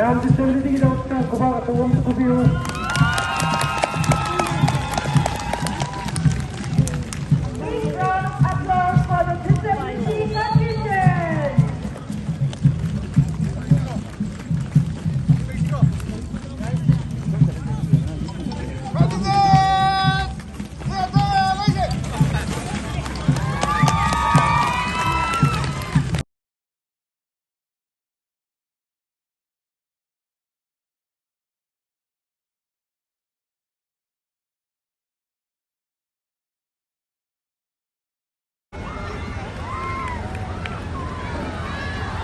And the 70 notes can come out at the one to view. Big round of applause for the 270 contestant.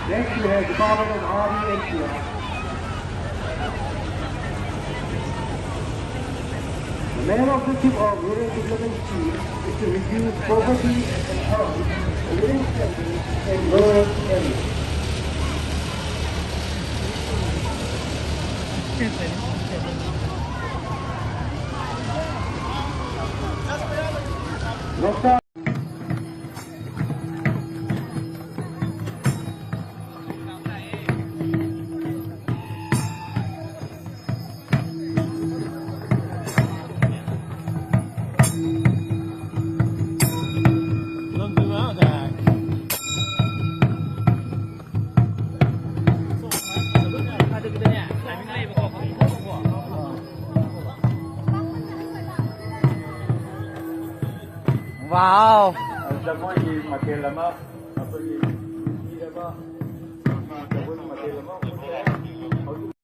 Next we have the Department of Harvey NCR. The main objective of rural development scheme is to reduce poverty and harm living standards in rural areas. Nota. Wow. Siamo in Makelama,